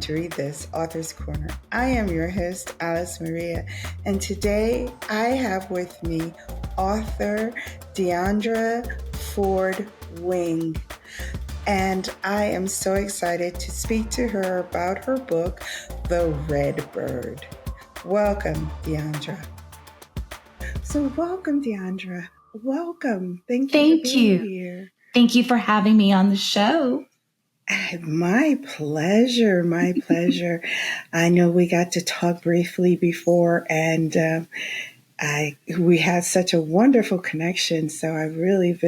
to read this, Author's Corner. I am your host, Alice Maria, and today I have with me author Diandra Ford-Wing. And I am so excited to speak to her about her book, The Redbird. Welcome, Diandra. So welcome, Diandra. Welcome. Thank you for being here. Thank you for having me on the show. My pleasure. My pleasure. I know we got to talk briefly before, and we had such a wonderful connection. So I really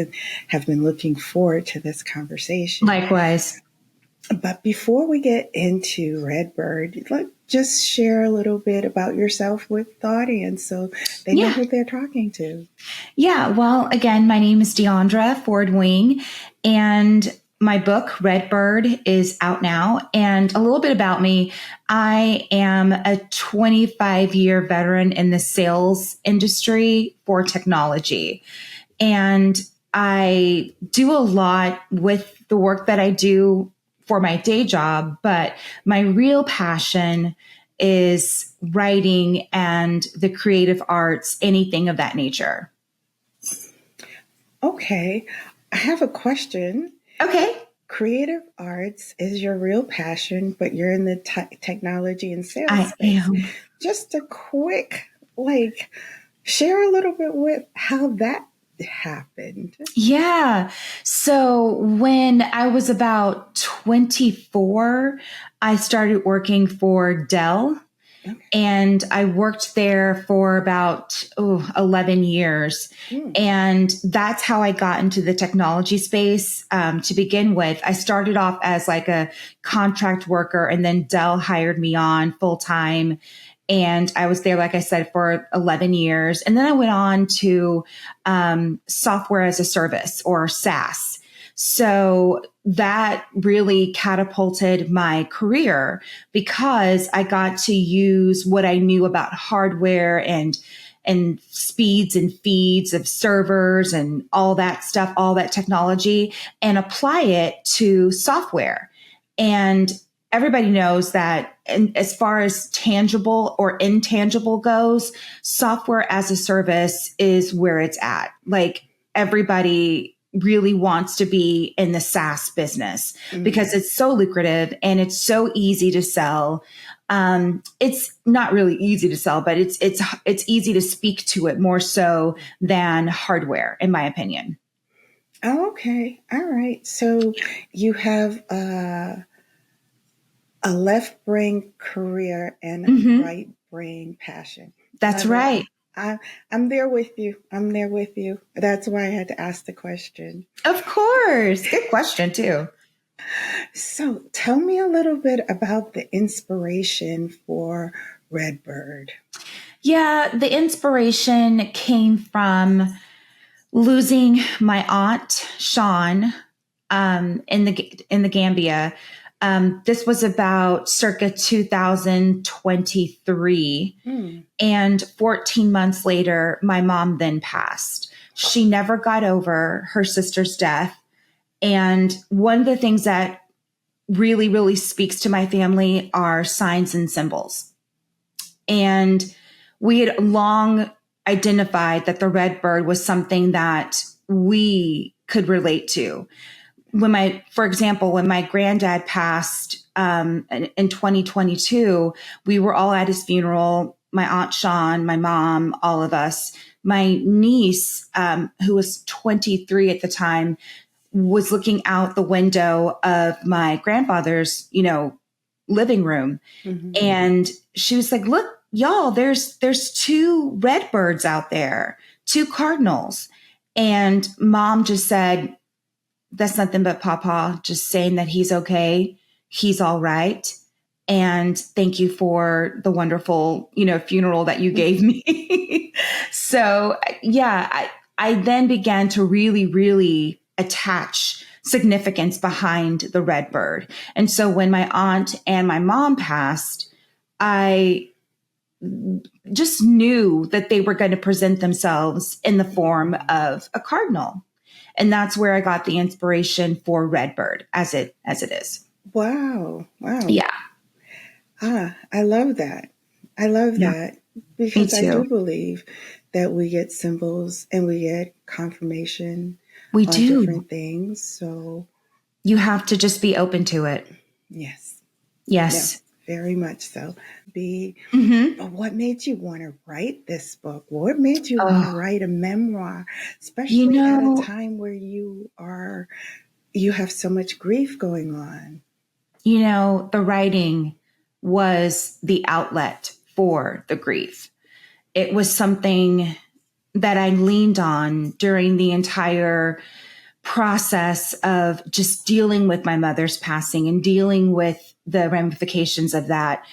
have been looking forward to this conversation. Likewise. But before we get into Redbird, let's just share a little bit about yourself with the audience so they know who they're talking to. Yeah. Well, again, my name is Diandra Ford-Wing, and my book, Redbird, is out now. And a little bit about me, I am a 25-year veteran in the sales industry for technology. And I do a lot with the work that I do for my day job, but my real passion is writing and the creative arts, anything of that nature. Okay. I have a question. Okay. Creative arts is your real passion, but you're in the technology and sales I space. am. Just a quick, share a little bit with how that happened. Yeah. So when I was about 24, I started working for Dell. Okay. And I worked there for about 11 years. And that's how I got into the technology space to begin with. I started off as like a contract worker, and then Dell hired me on full time. And I was there, like I said, for 11 years. And then I went on to software as a service, or SaaS. So that really catapulted my career because I got to use what I knew about hardware and speeds and feeds of servers and all that stuff, all that technology, and apply it to software. And everybody knows that, and as far as tangible or intangible goes, software as a service is where it's at. Like, everybody really wants to be in the SaaS business because it's so lucrative and it's so easy to sell. It's not really easy to sell, but it's easy to speak to it more so than hardware, in my opinion. Oh, okay. All right. So you have a left brain career and a right brain passion. That's right. I'm there with you. That's why I had to ask the question. Of course. Good question, too. So tell me a little bit about the inspiration for Redbird. Yeah, the inspiration came from losing my aunt, Sean, in the Gambia. This was about circa 2023. And 14 months later, my mom then passed. She never got over her sister's death. And one of the things that really, really speaks to my family are signs and symbols. And we had long identified that the Redbird was something that we could relate to. For example, when my granddad passed in 2022, we were all at his funeral. My aunt Sean, my mom, all of us. My niece, who was 23 at the time, was looking out the window of my grandfather's, living room, and she was like, "Look, y'all, there's 2 redbirds out there, 2 cardinals," and Mom just said, "That's nothing but Papa just saying that he's okay. He's all right. And thank you for the wonderful, funeral that you gave me." So yeah, I then began to really, really attach significance behind the Redbird. And so when my aunt and my mom passed, I just knew that they were going to present themselves in the form of a cardinal. And that's where I got the inspiration for Redbird as it is. Wow. Yeah. I love that. I love Yeah, that me because I do too. believe that we get symbols and we get confirmation We on do. different things. So, You have to just be open to it. yes, no, Yes. very much so. Be, Mm-hmm. but what made you want to write this book? What made you want to Oh, write a memoir, you especially at a know, time where you have so much grief going on? the writing was the outlet for the grief. It was something that I leaned on during the entire process of just dealing with my mother's passing and dealing with the ramifications of that.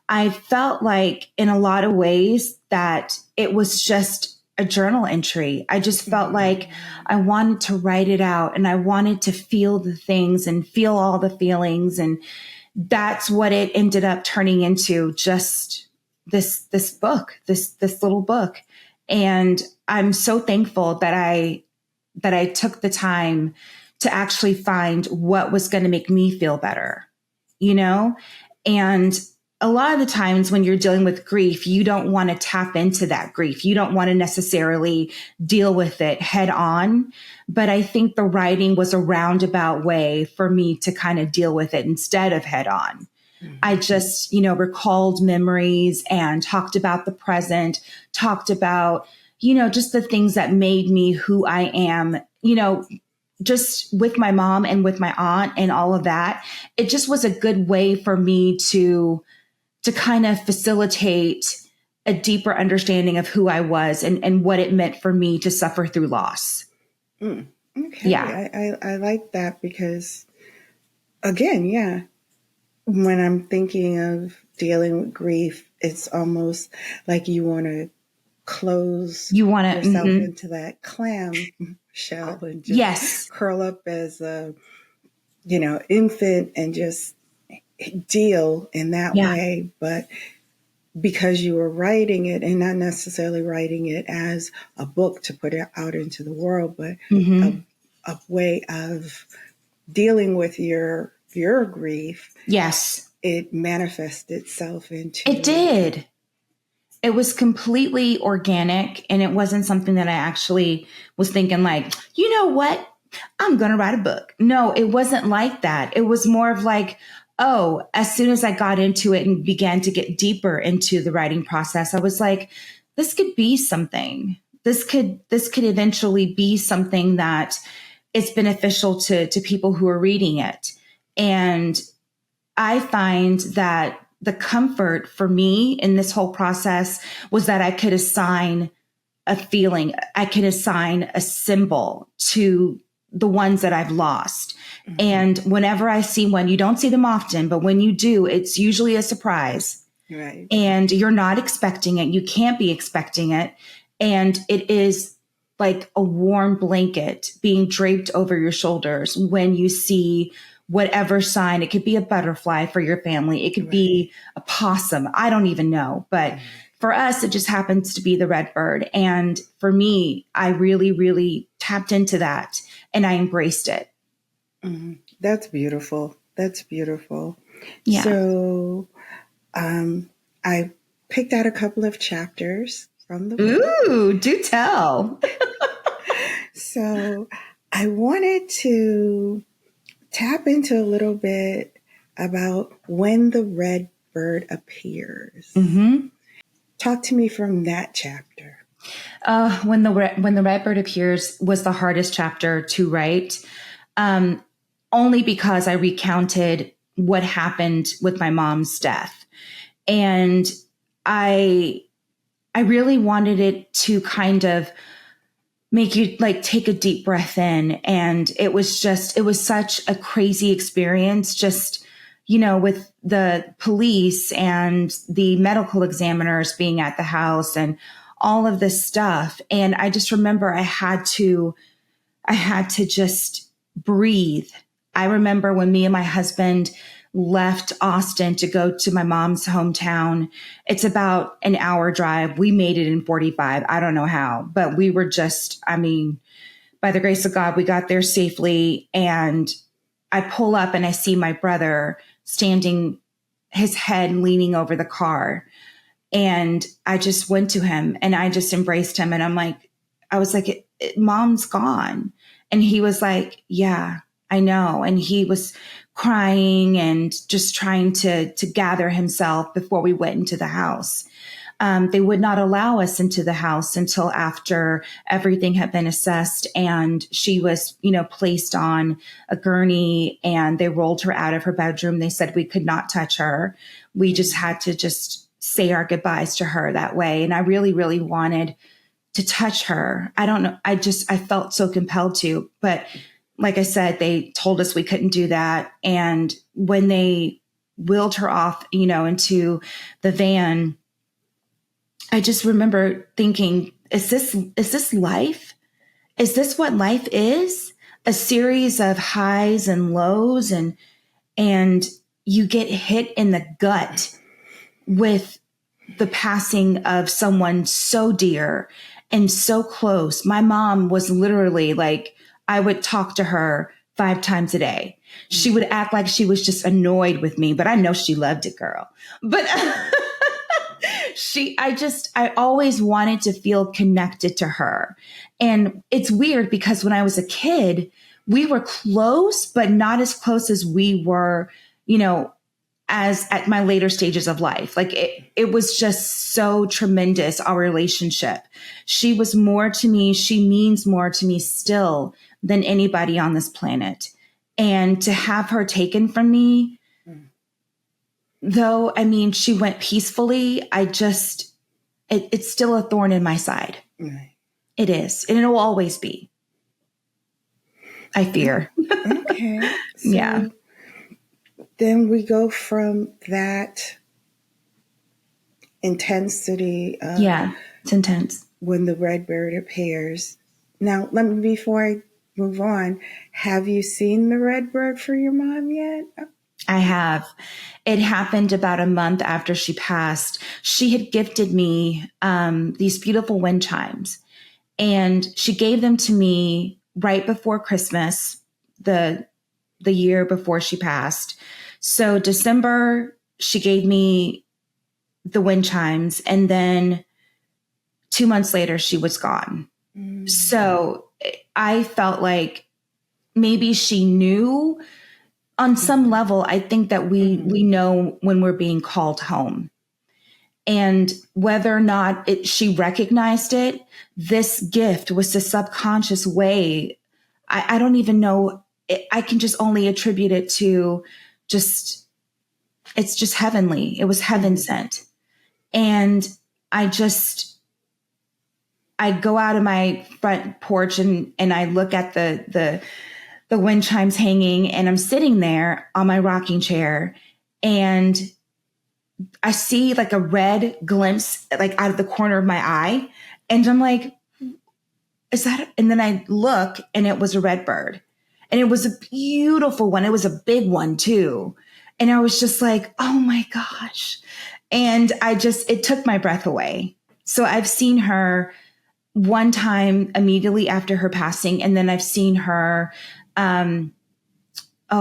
I felt like in a lot of ways that it was just a journal entry. I just felt like I wanted to write it out and I wanted to feel the things and feel all the feelings. And that's what it ended up turning into, just this book, this little book. And I'm so thankful that I took the time to actually find what was going to make me feel better, you know? And a lot of the times when you're dealing with grief, you don't want to tap into that grief. You don't want to necessarily deal with it head on. But I think the writing was a roundabout way for me to kind of deal with it instead of head on. I Mhm. just, recalled memories and talked about the present, talked about, just the things that made me who I am, just with my mom and with my aunt and all of that. It just was a good way for me to kind of facilitate a deeper understanding of who I was and what it meant for me to suffer through loss. Mm. Okay, Yeah. I like that because, again, yeah, when I'm thinking of dealing with grief, it's almost like you want to close You want to, yourself into that clam shell and just yes, curl up as a, infant and just deal in that yeah, way. But because you were writing it and not necessarily writing it as a book to put it out into the world, but a, hmm, a way of dealing with your grief, yes, it manifests itself it into. did. It was completely organic and it wasn't something that I actually was thinking like, you know what? I'm going to write a book. No, it wasn't like that. It was more of like, oh, as soon as I got into it and began to get deeper into the writing process, I was like, this could be something. This could eventually be something that is beneficial to people who are reading it. And I find that the comfort for me in this whole process was that I could assign a feeling, I could assign a symbol to the ones that I've lost. Mhm. And whenever I see one, you don't see them often, but when you do, it's usually a surprise Right. and you're not expecting it. You can't be expecting it. And it is like a warm blanket being draped over your shoulders when you see whatever sign. It could be a butterfly for your family. It could Right. be a possum. I don't even know. But Mhm. for us, it just happens to be the redbird. And for me, I really, really tapped into that and I embraced it. Mhm. That's beautiful. That's beautiful. Yeah. So, I picked out a couple of chapters from the book. Ooh, do tell. So, I wanted to tap into a little bit about when the red bird appears. Mm-hmm. Talk to me from that chapter. When the redbird appears was the hardest chapter to write, um, only because I recounted what happened with my mom's death, and I I really wanted it to kind of make you like take a deep breath in, and it was such a crazy experience, just with the police and the medical examiners being at the house and all of this stuff. And I just remember I had to just breathe. I remember when me and my husband left Austin to go to my mom's hometown. It's about an hour drive. We made it in 45. I don't know how, but we were just, I mean, by the grace of God, we got there safely. And I pull up and I see my brother standing his head leaning over the car. And I just went to him and I just embraced him. And I was like, Mom's gone. And he was like, yeah, I know. And he was crying and just trying to gather himself before we went into the house. They would not allow us into the house until after everything had been assessed and she was, placed on a gurney and they rolled her out of her bedroom. They said we could not touch her. We just had to just say our goodbyes to her that way. And I really, really wanted to touch her. I don't know. I felt so compelled to, but like I said, they told us we couldn't do that. And when they wheeled her off, into the van, I just remember thinking, is this life? Is this what life is? A series of highs and lows and you get hit in the gut with the passing of someone so dear and so close. My mom was literally like, I would talk to her 5 times a day. She would act like she was just annoyed with me, but I know she loved it, girl. But I always wanted to feel connected to her. And it's weird because when I was a kid, we were close, but not as close as we were, as at my later stages of life. Like it was just so tremendous, our relationship. She was more to me. She means more to me still than anybody on this planet. And to have her taken from me, though, she went peacefully. It's still a thorn in my side. Right. It is. And it'll always be. I fear. Okay. So yeah. Then we go from that intensity. Yeah, it's intense. When the Redbird appears. Now, before I move on, have you seen the Redbird for your mom yet? I have. It happened about a month after she passed. She had gifted me these beautiful wind chimes, and she gave them to me right before Christmas, the year before she passed. So December, she gave me the wind chimes, and then 2 months later, she was gone. Mm. So I felt like maybe she knew. On some level, I think that we know when we're being called home. And whether or not she recognized it, this gift was a subconscious way. I don't even know. I can just only attribute it to it's just heavenly. It was heaven sent. And I go out of my front porch and I look at the wind chimes hanging, and I'm sitting there on my rocking chair and I see like a red glimpse like out of the corner of my eye. And I'm like, is that? And then I look and it was a Redbird, and it was a beautiful one. It was a big one too. And I was just like, oh my gosh. And it took my breath away. So I've seen her one time immediately after her passing. And then I've seen her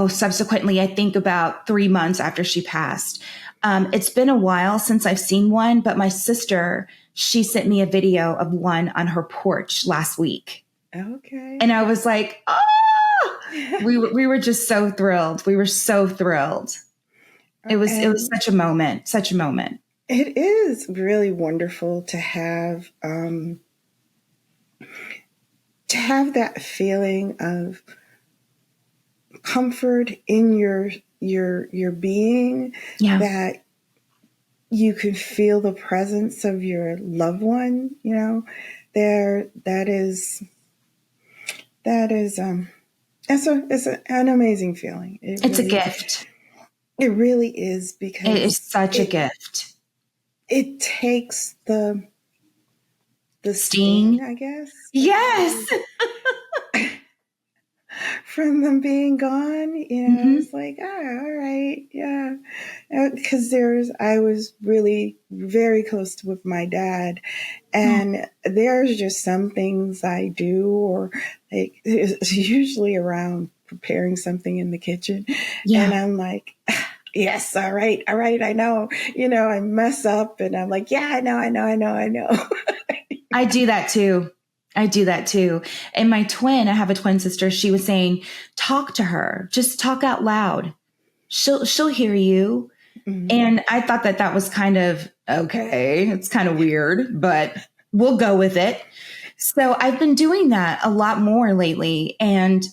subsequently, I think about 3 months after she passed. It's been a while since I've seen one, but my sister, she sent me a video of one on her porch last week. Okay. And I was like, we were just so thrilled. We were so thrilled. It was such a moment, such a moment. It is really wonderful to have that feeling of comfort in your being, that you can feel the presence of your loved one, it's an amazing feeling. It's a gift. It really is, because it is such a gift. It takes the sting, I guess. Yes. From them being gone, It's like, all right, yeah. Because I was really very close with my dad, and there's just some things I do, or like it's usually around preparing something in the kitchen, and I'm like, yes, all right, I know, I mess up and I'm like, yeah, I know. I do that too. I do that too. And my twin, I have a twin sister. She was saying, talk to her, just talk out loud. She'll hear you. Mhm. And I thought that that was kind of okay. It's kind of weird, but we'll go with it. So I've been doing that a lot more lately, and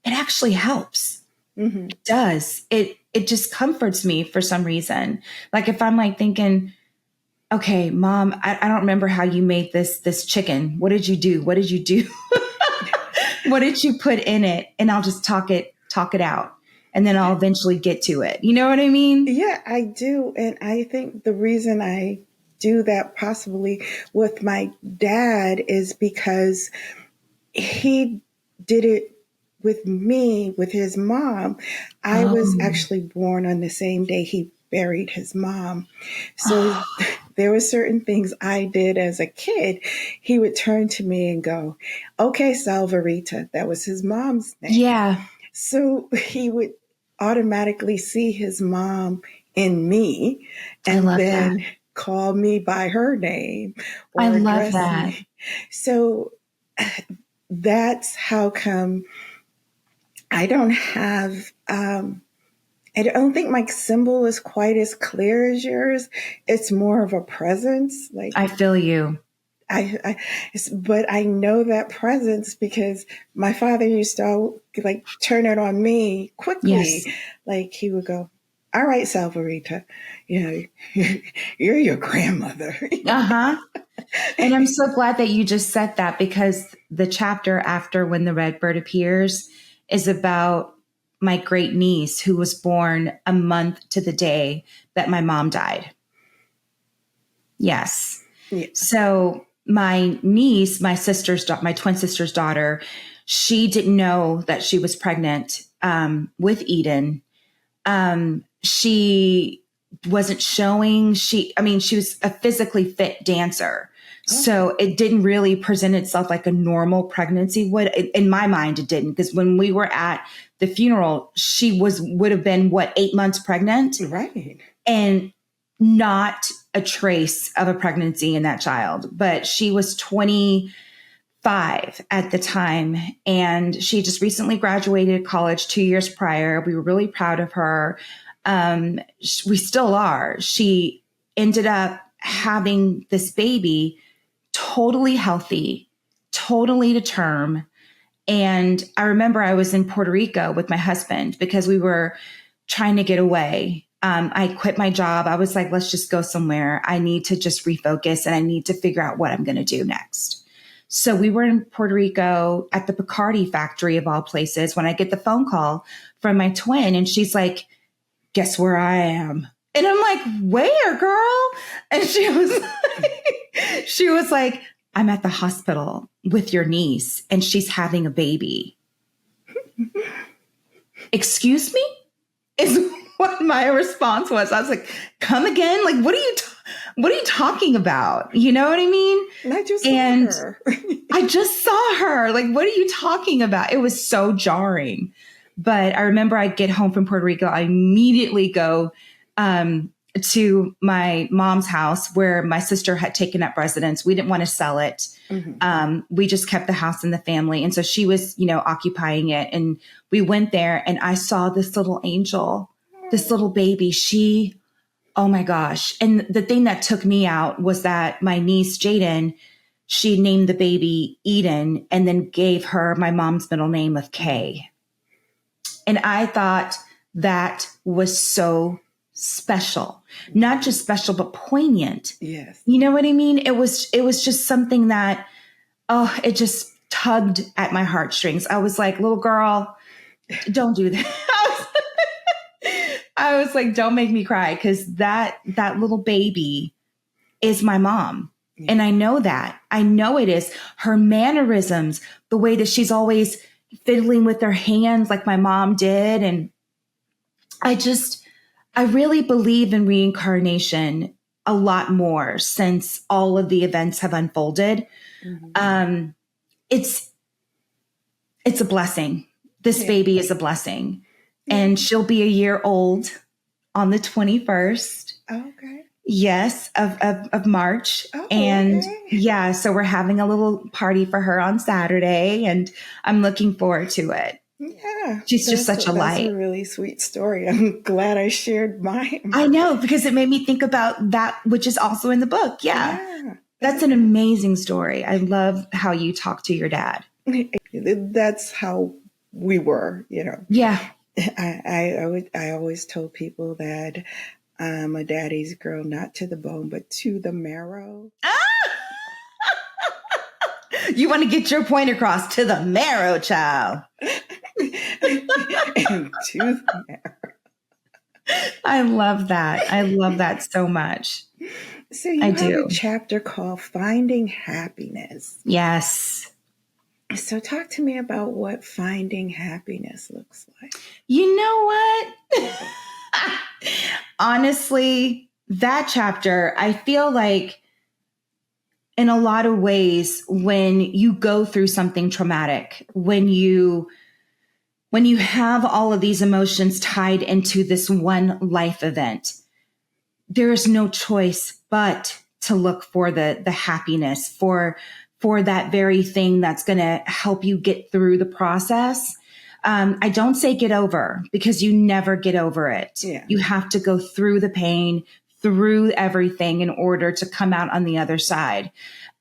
it actually helps. Mhm. It does. It just comforts me for some reason. Like if I'm like thinking, okay, mom, I don't remember how you made this chicken. What did you do? What did you do? What did you put in it? And I'll just talk it out. And then I'll eventually get to it. You know what I mean? Yeah, I do. And I think the reason I do that possibly with my dad is because he did it with me, with his mom. I was Oh. actually born on the same day he buried his mom. So there were certain things I did as a kid. He would turn to me and go, okay, Salvarita, that was his mom's name. Yeah, So he would automatically see his mom in me I and love that. then call me by her name I or love address that. me. So that's how come I don't have, I don't think my symbol is quite as clear as yours. It's more of a presence. Like I feel you. but I know that presence because my father used to like turn it on me quickly. Yes. Like he would go, all right, Salvarita, you know, you're your grandmother. Uh-huh. And I'm so glad that you just said that, because the chapter after when the Redbird appears is about my great niece who was born a month to the day that my mom died. Yes. Yeah. So my niece, my twin sister's daughter, she didn't know that she was pregnant with Eden. She wasn't showing. She was a physically fit dancer. Oh, So it didn't really present itself like a normal pregnancy would. In my mind, it didn't, because when we were at the funeral, she would have been 8 months pregnant, right. and not a trace of a pregnancy in that child. But she was 25 at the time, and she just recently graduated college 2 years prior. We were really proud of her. We still are. She ended up having this baby totally healthy, totally to term. And I remember I was in Puerto Rico with my husband because we were trying to get away. I quit my job. I was like, let's just go somewhere. I need to just refocus and I need to figure out what I'm going to do next. So we were in Puerto Rico at the Bacardi factory of all places when I get the phone call from my twin, and she's like, guess where I am? And I'm like, where, girl? And she was like, I'm at the hospital with your niece and she's having a baby. Excuse me? Is what my response was. I was like, come again? Like, what are you talking about? You know what I mean? And I just And saw her. I just saw her. Like, what are you talking about? It was so jarring. But I remember I get home from Puerto Rico. I immediately go to my mom's house where my sister had taken up residence. We didn't want to sell it. Mhm. We just kept the house in the family. And so she was, occupying it. And we went there and I saw this little angel, this little baby. Oh my gosh. And the thing that took me out was that my niece, Jaden, she named the baby Eden and then gave her my mom's middle name of Kay. And I thought that was so special, not just special, but poignant. Yes. You know what I mean? It was just something that, it just tugged at my heartstrings. I was like, little girl, don't do that. I was like, don't make me cry, because that little baby is my mom. Yeah. And I know that. I know it is. Her mannerisms, the way that she's always fiddling with her hands like my mom did. And I really believe in reincarnation a lot more since all of the events have unfolded. Mhm. It's a blessing. This Yeah. baby is a blessing. Yeah. And she'll be a year old on the 21st. Okay. Yes, of March. Oh, and okay. yeah, so we're having a little party for her on Saturday, and I'm looking forward to it. Yeah. She's just such a That's light. a really sweet story. I'm glad I shared mine. I know, because it made me think about that, which is also in the book. Yeah. Yeah. That's an amazing story. I love how you talk to your dad. That's how we were, Yeah. I always told people that I'm a daddy's girl, not to the bone, but to the marrow. You want to get your point across to the marrow, child. And to the marrow. I love that. I love that so much. So you have a chapter called Finding Happiness. Yes. So talk to me about what finding happiness looks like. You know what? Honestly, that chapter, I feel like in a lot of ways, when you go through something traumatic, when you have all of these emotions tied into this one life event, there is no choice but to look for the happiness, for that very thing that's going to help you get through the process. I don't say get over, because you never get over it. Yeah. You have to go through the pain, through everything in order to come out on the other side.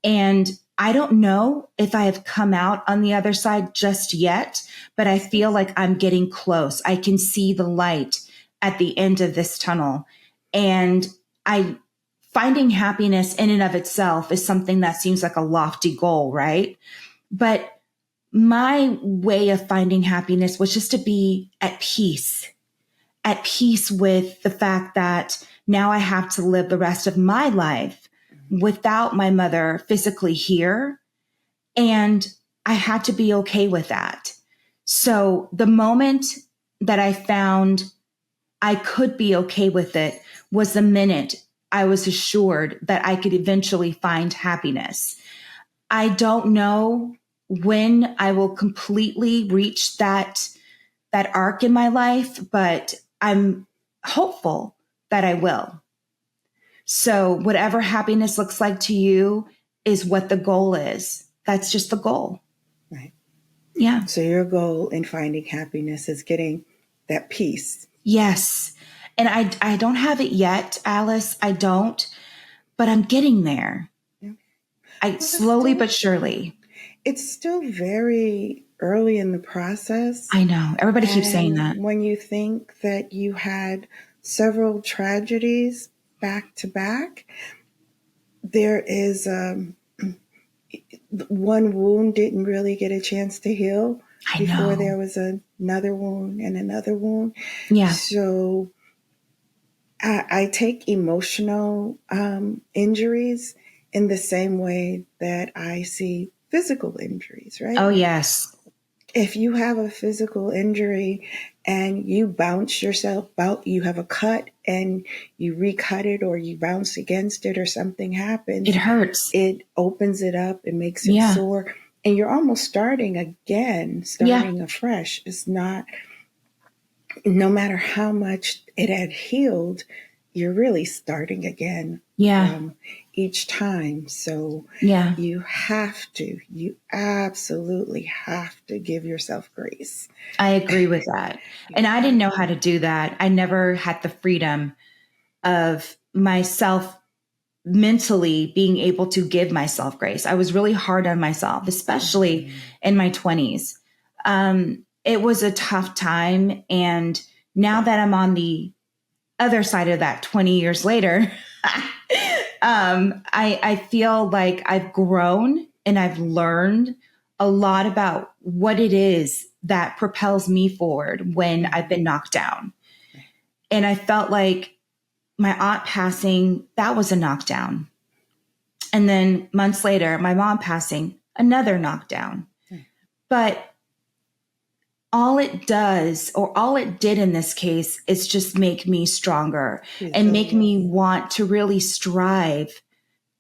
And I don't know if I have come out on the other side just yet, but I feel like I'm getting close. I can see the light at the end of this tunnel. And finding happiness in and of itself is something that seems like a lofty goal, right? But my way of finding happiness was just to be at peace with the fact that now I have to live the rest of my life without my mother physically here. And I had to be okay with that. So the moment that I found I could be okay with it was the minute I was assured that I could eventually find happiness. I don't know when I will completely reach that arc in my life, but I'm hopeful that I will. So whatever happiness looks like to you is what the goal is. That's just the goal. Right. Yeah. So your goal in finding happiness is getting that peace. Yes. And I don't have it yet, Alice. I don't, but I'm getting there. Yeah. Slowly but surely. It's still very early in the process. I know. Everybody keeps saying that. When you think that you had several tragedies back to back, there is one wound didn't really get a chance to heal before there was another wound and another wound. Yeah. So I take emotional injuries in the same way that I see physical injuries, right? Oh, yes. If you have a physical injury and you bounce yourself out, you have a cut and you recut it or you bounce against it or something happens. It hurts. It opens it up. It makes it sore. And you're almost starting again, afresh. It's not, no matter how much it had healed, you're really starting again. Each time. So you absolutely have to give yourself grace. I agree with that. And I didn't know how to do that. I never had the freedom of myself mentally being able to give myself grace. I was really hard on myself, especially in my 20s. It was a tough time. And now that I'm on the other side of that 20 years later, I feel like I've grown and I've learned a lot about what it is that propels me forward when I've been knocked down. And I felt like my aunt passing, that was a knockdown. And then months later, my mom passing, another knockdown. But all it does, or all it did in this case, is just make me stronger and make me want to really strive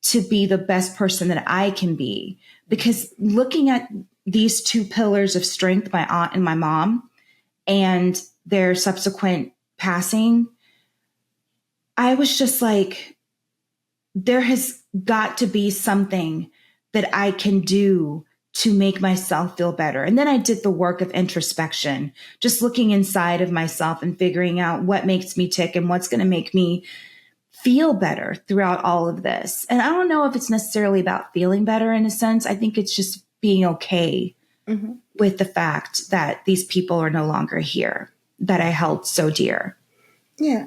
to be the best person that I can be. Because looking at these two pillars of strength, my aunt and my mom, and their subsequent passing, I was just like, there has got to be something that I can do to make myself feel better. And then I did the work of introspection, just looking inside of myself and figuring out what makes me tick and what's going to make me feel better throughout all of this. And I don't know if it's necessarily about feeling better in a sense. I think it's just being okay with the fact that these people are no longer here that I held so dear. Yeah.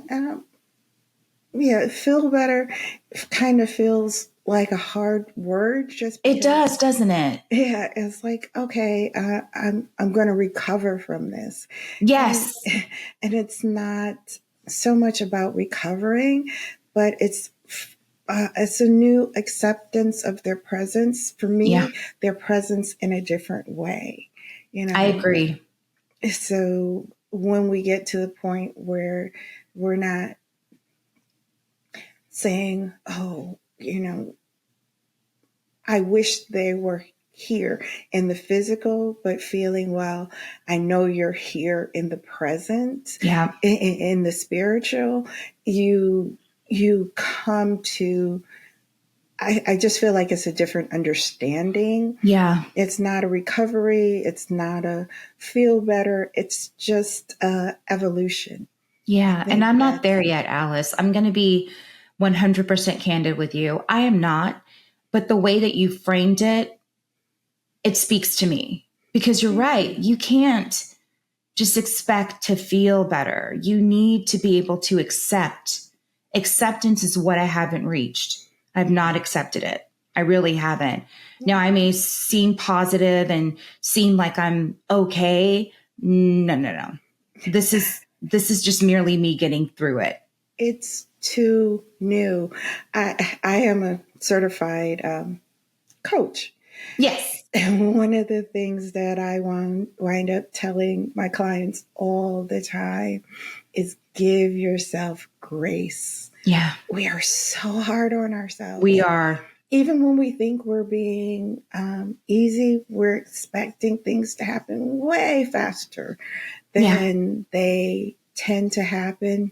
Feel better kind of feels like a hard word just because. It does, doesn't it? Yeah, it's like, okay, I'm going to recover from this. Yes. And it's not so much about recovering, but it's a new acceptance of their presence. For me, their presence in a different way. I agree. So when we get to the point where we're not saying, oh, I wish they were here in the physical, but feeling, well, I know you're here in the present, in the spiritual, you come to, I just feel like it's a different understanding. Yeah. It's not a recovery. It's not a feel better. It's just evolution. Yeah. And I'm not there yet, Alice. I'm going to be 100% candid with you. I am not. But the way that you framed it, it speaks to me because you're right. You can't just expect to feel better. You need to be able to accept. Acceptance is what I haven't reached. I've not accepted it. I really haven't. Now, I may seem positive and seem like I'm okay. No. This is just merely me getting through it. It's too new. I am a certified coach. Yes. And one of the things that I wind up telling my clients all the time is give yourself grace. Yeah. We are so hard on ourselves. We are. Even when we think we're being easy, we're expecting things to happen way faster than they tend to happen.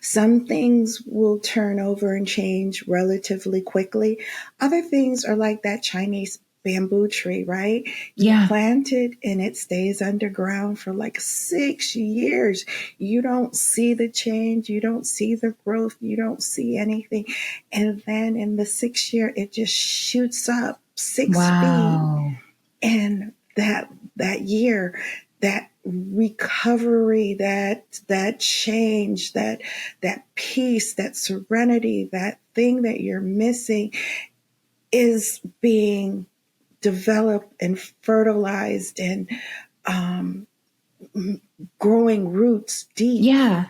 Some things will turn over and change relatively quickly. Other things are like that Chinese bamboo tree, right? You plant it and it stays underground for like 6 years. You don't see the change. You don't see the growth. You don't see anything. And then in the 6th year, it just shoots up 6 feet. And that year, that recovery, that change, that peace, that serenity, that thing that you're missing is being developed and fertilized and growing roots deep. Yeah.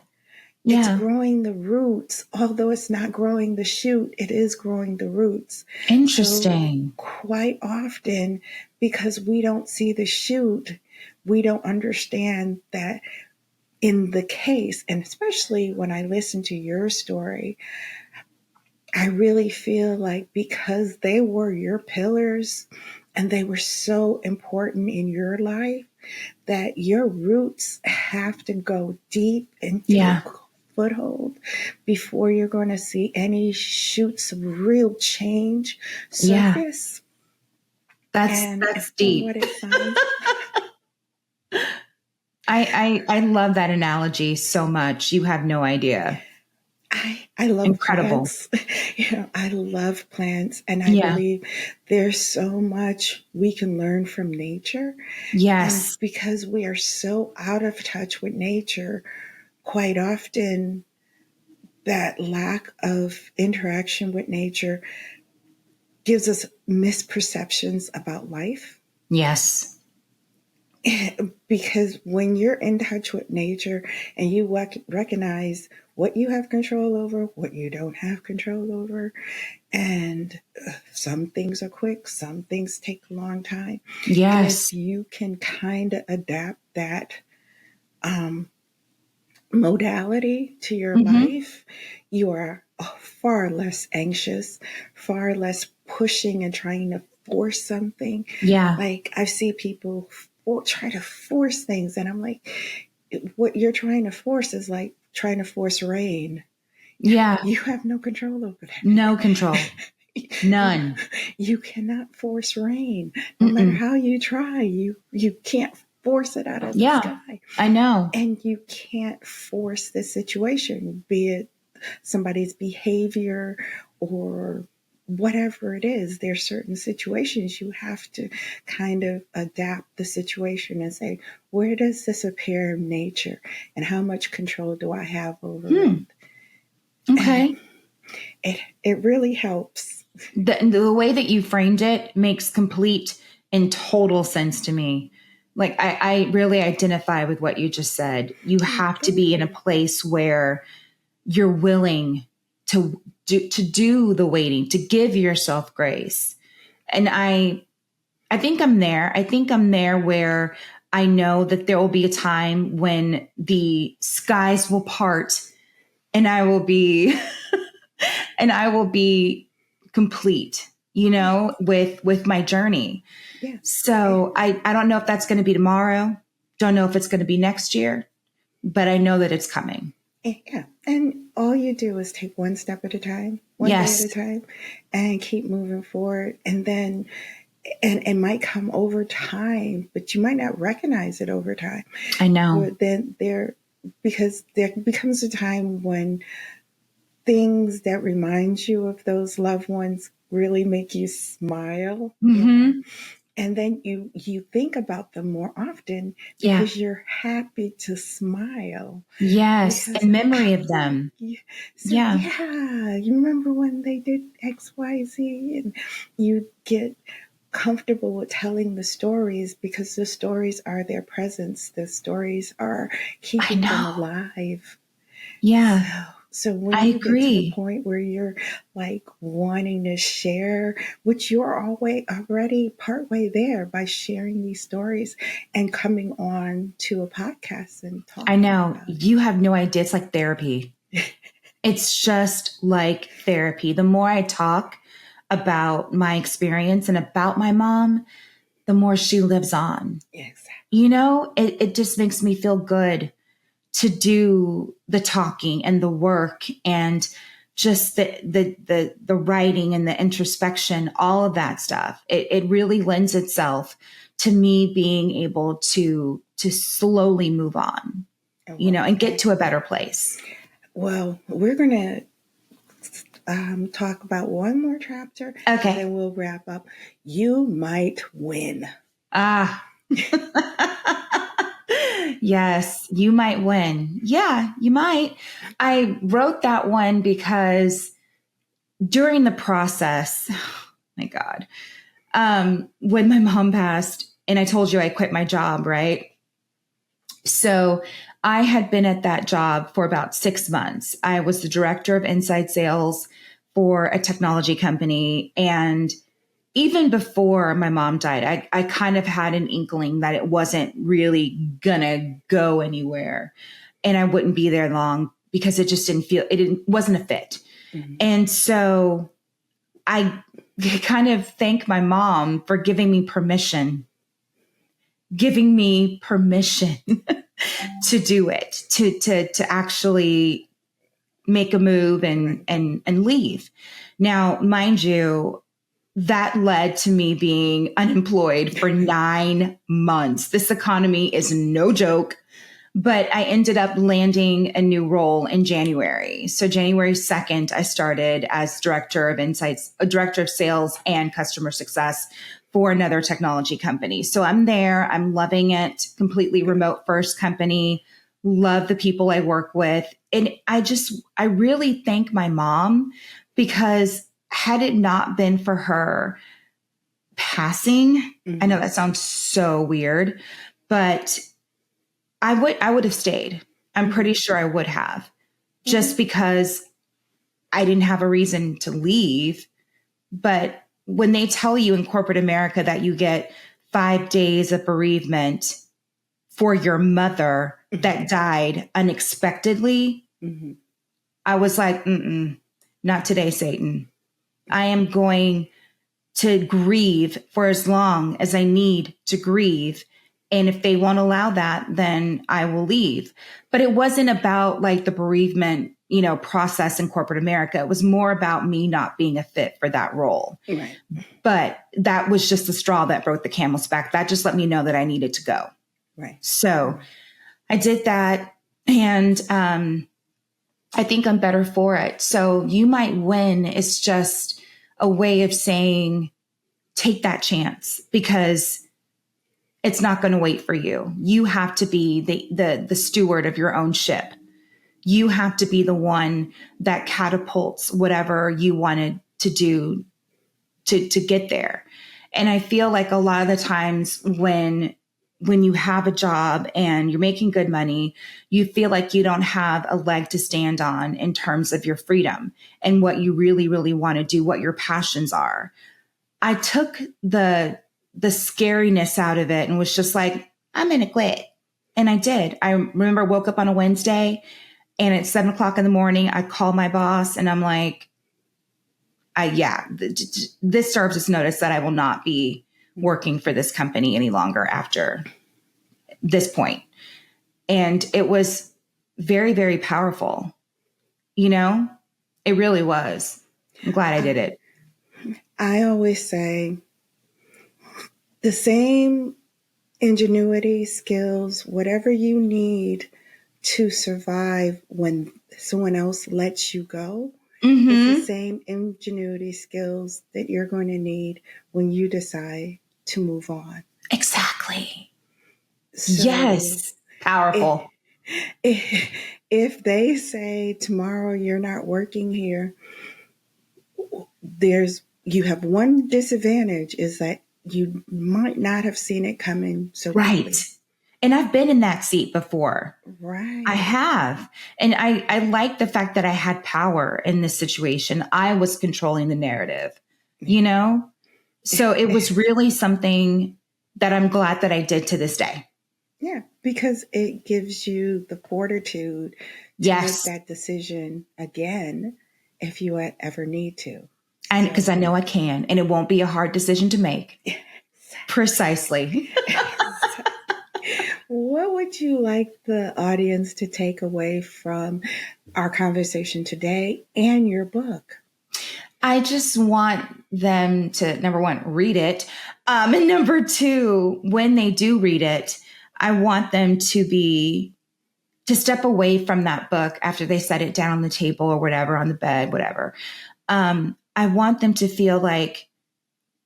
It's growing the roots, although it's not growing the shoot, it is growing the roots. Interesting. So quite often, because we don't see the shoot, we don't understand that in the case, and especially when I listen to your story, I really feel like because they were your pillars and they were so important in your life, that your roots have to go deep and take foothold before you're going to see any shoots of real change surface. That's deep. What it sounds. I love that analogy so much. You have no idea. I love incredible. Plants. I love plants, and I believe there's so much we can learn from nature. Yes, and because we are so out of touch with nature, quite often that lack of interaction with nature gives us misperceptions about life. Yes. Because when you're in touch with nature and you recognize what you have control over, what you don't have control over, and some things are quick, some things take a long time. Yes. And if you can kind of adapt that modality to your life, you are far less anxious, far less pushing and trying to force something. Yeah. Like I see people try to force things, and I'm like, what you're trying to force is like trying to force rain. Yeah. You have no control over that. No control. None. You cannot force rain. No matter how you try, you can't force it out of the sky. I know. And you can't force the situation, be it somebody's behavior or whatever it is. There's certain situations you have to kind of adapt the situation and say, where does this appear in nature and how much control do I have over it? Okay. It really helps. The way that you framed it makes complete and total sense to me. Like I really identify with what you just said. You have to be in a place where you're willing to do the waiting, to give yourself grace. And I think I'm there. I think I'm there where I know that there will be a time when the skies will part and I will be complete, with my journey. Yeah. So I don't know if that's going to be tomorrow. Don't know if it's going to be next year, but I know that it's coming. Yeah. And all you do is take one step at a time, one day at a time, and keep moving forward. And then, and it might come over time, but you might not recognize it over time. I know. But then because there becomes a time when things that remind you of those loved ones really make you smile. And then you think about them more often because you're happy to smile. Yes, in memory of them. You remember when they did X, Y, Z, and you get comfortable with telling the stories because the stories are their presence. The stories are keeping them alive. Yeah. So when you get to the point where you're like wanting to share, which you're already partway there by sharing these stories and coming on to a podcast and talking. I know. You have no idea. It's like therapy. It's just like therapy. The more I talk about my experience and about my mom, the more she lives on. Exactly. It just makes me feel good to do the talking and the work and just the writing and the introspection, all of that stuff. It really lends itself to me being able to slowly move on, and get to a better place. Well, we're going to talk about one more chapter. Okay. And then we'll wrap up. You might win. Yes, you might win. Yeah, you might. I wrote that one because during the process, oh my God, when my mom passed and I told you I quit my job, right? So I had been at that job for about 6 months. I was the director of inside sales for a technology company. And even before my mom died, I kind of had an inkling that it wasn't really gonna go anywhere and I wouldn't be there long because it just wasn't a fit. And so I kind of thank my mom for giving me permission to do it, to actually make a move and leave. Now, mind you, that led to me being unemployed for 9 months. This economy is no joke, but I ended up landing a new role in January. So January 2nd, I started as director of sales and customer success for another technology company. So I'm there. I'm loving it. Completely remote first company. Love the people I work with. And I really thank my mom because had it not been for her passing, I know that sounds so weird, but I would have stayed. I'm pretty sure I would have, just because I didn't have a reason to leave. But when they tell you in corporate America that you get 5 days of bereavement for your mother that died unexpectedly, I was like, not today, Satan. I am going to grieve for as long as I need to grieve. And if they won't allow that, then I will leave. But it wasn't about like the bereavement process in corporate America. It was more about me not being a fit for that role. Right. But that was just the straw that broke the camel's back. That just let me know that I needed to go. Right. So I did that. And I think I'm better for it. So you might win. It's just a way of saying, take that chance, because it's not going to wait for you. You have to be the steward of your own ship. You have to be the one that catapults whatever you wanted to do to get there. And I feel like a lot of the times when you have a job and you're making good money, you feel like you don't have a leg to stand on in terms of your freedom and what you really, really want to do, what your passions are. I took the scariness out of it and was just like, I'm going to quit. And I did. I remember I woke up on a Wednesday and at 7:00 in the morning, I called my boss and I'm like, this serves as notice that I will not be working for this company any longer after this point. And it was very, very powerful. It really was. I'm glad I did it. I always say the same ingenuity, skills, whatever you need to survive when someone else lets you go, is the same ingenuity, skills that you're going to need when you decide to move on. Exactly. So yes. Powerful. If they say tomorrow you're not working here, you have one disadvantage, is that you might not have seen it coming so quickly. Right. And I've been in that seat before. Right. I have. And I like the fact that I had power in this situation. I was controlling the narrative, So it was really something that I'm glad that I did to this day. Yeah, because it gives you the fortitude to make that decision again if you ever need to. And because I know I can, and it won't be a hard decision to make. Exactly. Precisely. What would you like the audience to take away from our conversation today and your book? I just want them to, number one, read it. And number two, when they do read it, I want them to step away from that book after they set it down on the table or whatever, on the bed, whatever. I want them to feel like,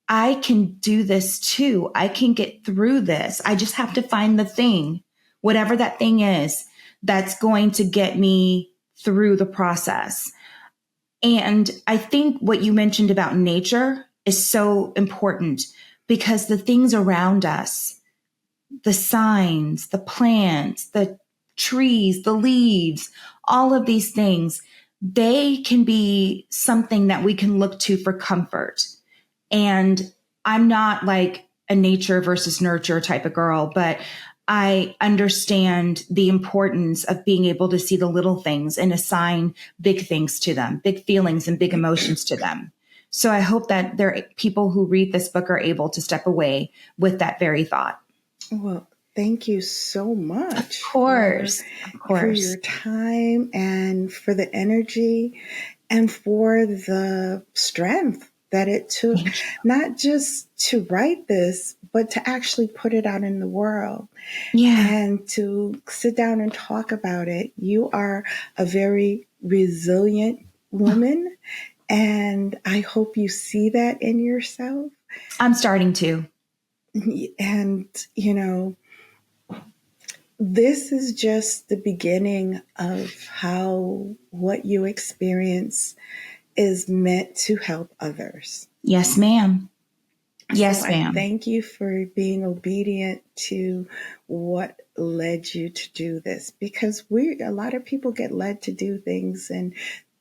I can do this too. I can get through this. I just have to find the thing, whatever that thing is, that's going to get me through the process. And I think what you mentioned about nature is so important, because the things around us, the signs, the plants, the trees, the leaves, all of these things, they can be something that we can look to for comfort. And I'm not like a nature versus nurture type of girl, but I understand the importance of being able to see the little things and assign big things to them, big feelings and big emotions to them. So I hope that people who read this book are able to step away with that very thought. Well, thank you so much. Of course. For your time and for the energy and for the strength that it took, not just to write this, but to actually put it out in the world. Yeah. And to sit down and talk about it. You are a very resilient woman, and I hope you see that in yourself. I'm starting to. And, this is just the beginning of how what you experience is meant to help others. Yes, ma'am. Yes, ma'am. Thank you for being obedient to what led you to do this, because a lot of people get led to do things, and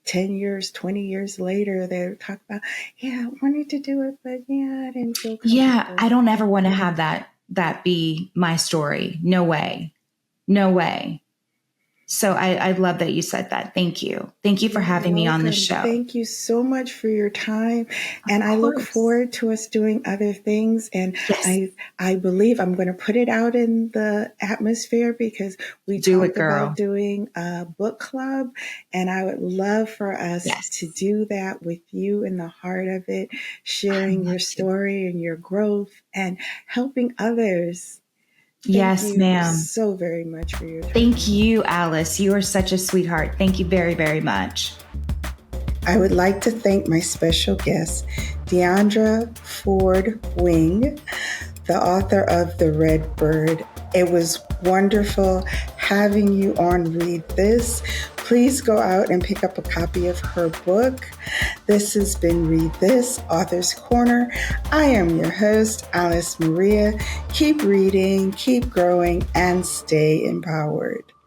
10 years, 20 years later, they're talking about, I wanted to do it, but I didn't feel comfortable. Yeah, I don't ever want to have that be my story. No way. No way. So I love that you said that. Thank you. Thank you for having me on the show. Thank you so much for your time. And I look forward to us doing other things. And yes. I believe I'm going to put it out in the atmosphere because we talked about doing a book club. And I would love for us to do that with you in the heart of it, sharing your story and your growth and helping others. Yes, ma'am. So very much for your time. Thank you, Alice. You are such a sweetheart. Thank you very, very much. I would like to thank my special guest, Diandra Ford-Wing, the author of The Redbird. It was wonderful having you on Read This. Please go out and pick up a copy of her book. This has been Read This, Author's Corner. I am your host, Alice Maria. Keep reading, keep growing, and stay empowered.